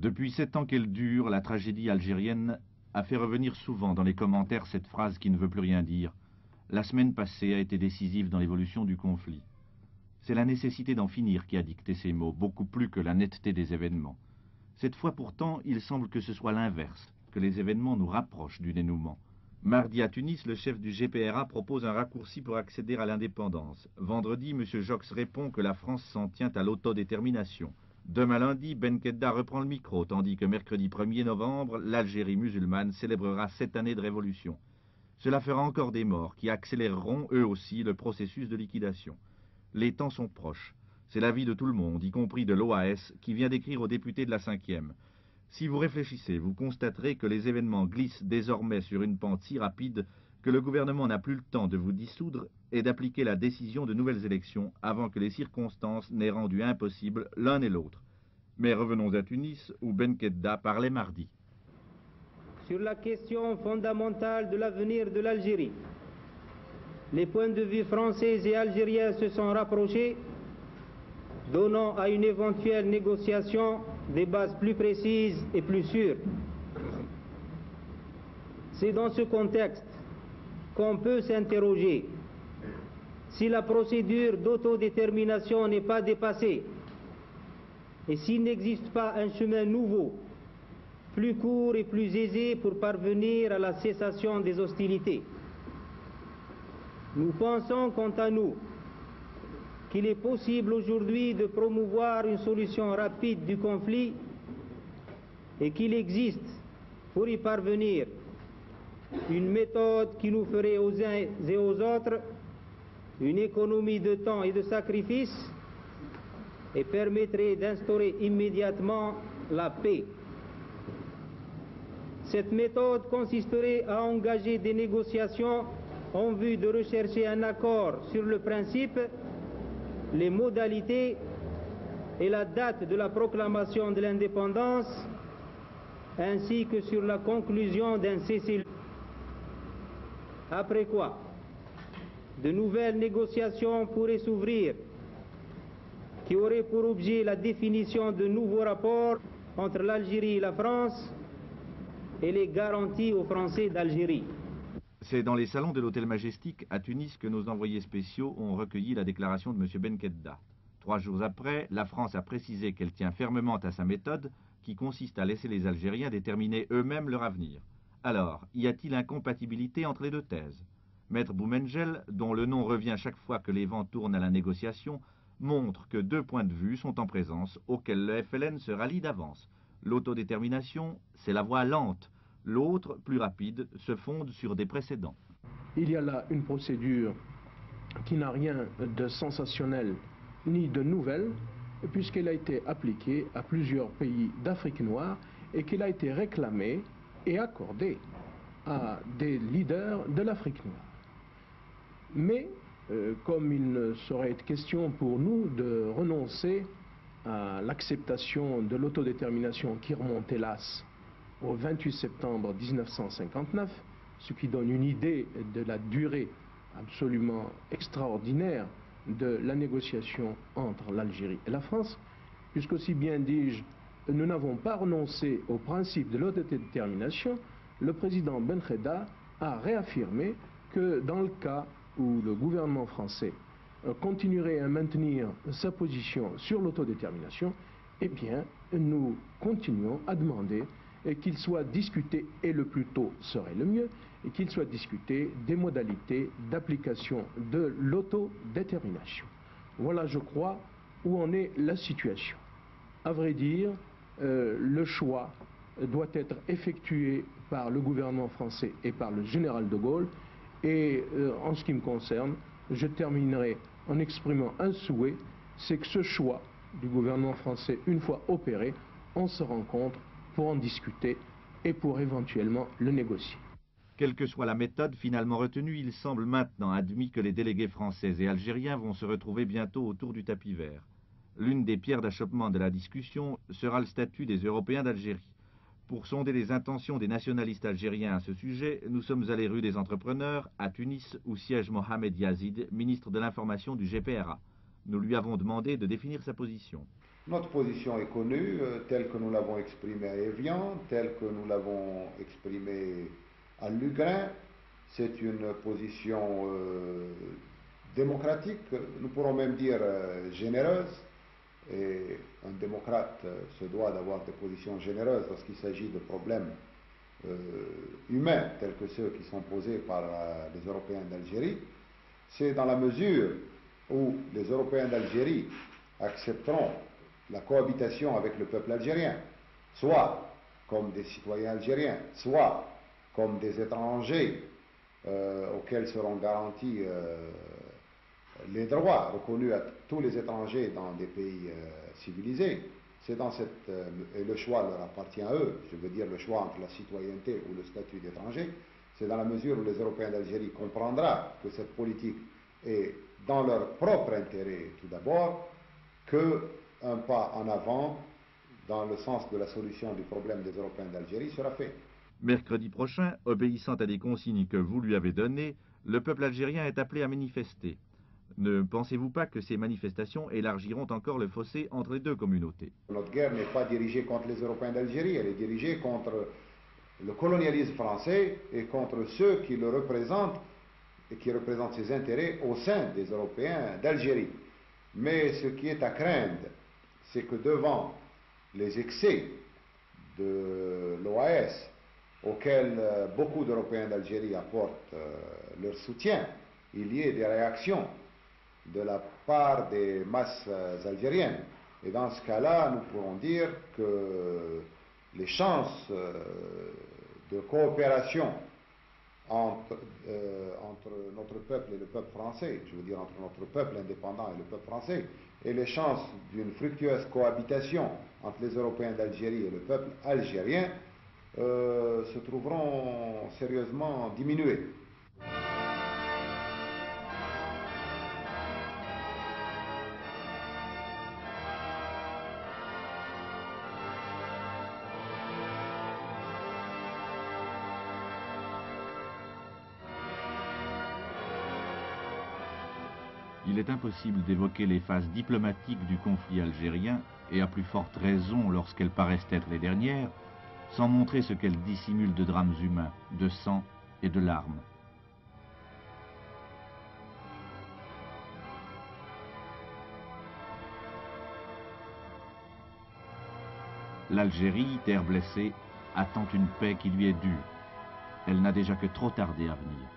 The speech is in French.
Depuis 7 ans qu'elle dure, la tragédie algérienne a fait revenir souvent dans les commentaires cette phrase qui ne veut plus rien dire. La semaine passée a été décisive dans l'évolution du conflit. C'est la nécessité d'en finir qui a dicté ces mots, beaucoup plus que la netteté des événements. Cette fois pourtant, il semble que ce soit l'inverse, que les événements nous rapprochent du dénouement. Mardi à Tunis, le chef du GPRA propose un raccourci pour accéder à l'indépendance. Vendredi, M. Jox répond que la France s'en tient à l'autodétermination. Demain lundi, Benkhedda reprend le micro, tandis que mercredi 1er novembre, l'Algérie musulmane célébrera 7 années de révolution. Cela fera encore des morts qui accéléreront eux aussi le processus de liquidation. Les temps sont proches. C'est l'avis de tout le monde, y compris de l'OAS, qui vient d'écrire aux députés de la 5e. Si vous réfléchissez, vous constaterez que les événements glissent désormais sur une pente si rapide que le gouvernement n'a plus le temps de vous dissoudre et d'appliquer la décision de nouvelles élections avant que les circonstances n'aient rendu impossible l'un et l'autre. Mais revenons à Tunis, où Benkhedda parlait mardi. Sur la question fondamentale de l'avenir de l'Algérie, les points de vue français et algériens se sont rapprochés, donnant à une éventuelle négociation des bases plus précises et plus sûres. C'est dans ce contexte qu'on peut s'interroger si la procédure d'autodétermination n'est pas dépassée et s'il n'existe pas un chemin nouveau, plus court et plus aisé pour parvenir à la cessation des hostilités. Nous pensons, quant à nous, qu'il est possible aujourd'hui de promouvoir une solution rapide du conflit et qu'il existe, pour y parvenir, une méthode qui nous ferait aux uns et aux autres une économie de temps et de sacrifice et permettrait d'instaurer immédiatement la paix. Cette méthode consisterait à engager des négociations en vue de rechercher un accord sur le principe, les modalités et la date de la proclamation de l'indépendance, ainsi que sur la conclusion d'un cessez-le-feu. Après quoi, de nouvelles négociations pourraient s'ouvrir, qui auraient pour objet la définition de nouveaux rapports entre l'Algérie et la France et les garanties aux Français d'Algérie. C'est dans les salons de l'Hôtel Majestic à Tunis que nos envoyés spéciaux ont recueilli la déclaration de M. Benkhedda. 3 jours après, la France a précisé qu'elle tient fermement à sa méthode qui consiste à laisser les Algériens déterminer eux-mêmes leur avenir. Alors, y a-t-il incompatibilité entre les deux thèses? Maître Boumengel, dont le nom revient chaque fois que les vents tournent à la négociation, montre que 2 points de vue sont en présence auxquels le FLN se rallie d'avance. L'autodétermination, c'est la voie lente. L'autre, plus rapide, se fonde sur des précédents. Il y a là une procédure qui n'a rien de sensationnel ni de nouvelle, puisqu'elle a été appliquée à plusieurs pays d'Afrique noire et qu'elle a été réclamée et accordée à des leaders de l'Afrique noire. Mais, comme il ne saurait être question pour nous de renoncer à l'acceptation de l'autodétermination qui remonte hélas au 28 septembre 1959, ce qui donne une idée de la durée absolument extraordinaire de la négociation entre l'Algérie et la France, puisqu'aussi bien dis-je, nous n'avons pas renoncé au principe de l'autodétermination, le président Benkhedda a réaffirmé que dans le cas où le gouvernement français continuerait à maintenir sa position sur l'autodétermination, eh bien, nous continuons à demander qu'il soit discuté, et le plus tôt serait le mieux, et qu'il soit discuté des modalités d'application de l'autodétermination. Voilà, je crois, où en est la situation. À vrai dire, le choix doit être effectué par le gouvernement français et par le général de Gaulle, et en ce qui me concerne, je terminerai en exprimant un souhait, c'est que ce choix du gouvernement français, une fois opéré, on se rencontre pour en discuter et pour éventuellement le négocier. Quelle que soit la méthode finalement retenue, il semble maintenant admis que les délégués français et algériens vont se retrouver bientôt autour du tapis vert. L'une des pierres d'achoppement de la discussion sera le statut des Européens d'Algérie. Pour sonder les intentions des nationalistes algériens à ce sujet, nous sommes allés rue des Entrepreneurs, à Tunis, où siège Mohamed Yazid, ministre de l'Information du GPRA. Nous lui avons demandé de définir sa position. Notre position est connue, telle que nous l'avons exprimée à Évian, telle que nous l'avons exprimée à Lugrin. C'est une position démocratique, nous pourrons même dire généreuse. Et un démocrate se doit d'avoir des positions généreuses lorsqu'il s'agit de problèmes humains tels que ceux qui sont posés par les Européens d'Algérie. C'est dans la mesure où les Européens d'Algérie accepteront la cohabitation avec le peuple algérien, soit comme des citoyens algériens, soit comme des étrangers auxquels seront garantis les droits reconnus à tous les étrangers dans des pays civilisés. C'est dans cette, et le choix leur appartient à eux, je veux dire le choix entre la citoyenneté ou le statut d'étranger. C'est dans la mesure où les Européens d'Algérie comprendront que cette politique est dans leur propre intérêt tout d'abord, qu'un pas en avant dans le sens de la solution du problème des Européens d'Algérie sera fait. Mercredi prochain, obéissant à des consignes que vous lui avez données, le peuple algérien est appelé à manifester. Ne pensez-vous pas que ces manifestations élargiront encore le fossé entre les deux communautés? Notre guerre n'est pas dirigée contre les Européens d'Algérie, elle est dirigée contre le colonialisme français et contre ceux qui le représentent et qui représentent ses intérêts au sein des Européens d'Algérie. Mais ce qui est à craindre, c'est que devant les excès de l'OAS, auxquels beaucoup d'Européens d'Algérie apportent leur soutien, il y ait des réactions de la part des masses algériennes. Et dans ce cas-là, nous pourrons dire que les chances de coopération entre notre peuple et le peuple français, je veux dire entre notre peuple indépendant et le peuple français, et les chances d'une fructueuse cohabitation entre les Européens d'Algérie et le peuple algérien se trouveront sérieusement diminuées. Il est impossible d'évoquer les phases diplomatiques du conflit algérien, et à plus forte raison lorsqu'elles paraissent être les dernières, sans montrer ce qu'elles dissimulent de drames humains, de sang et de larmes. L'Algérie, terre blessée, attend une paix qui lui est due. Elle n'a déjà que trop tardé à venir.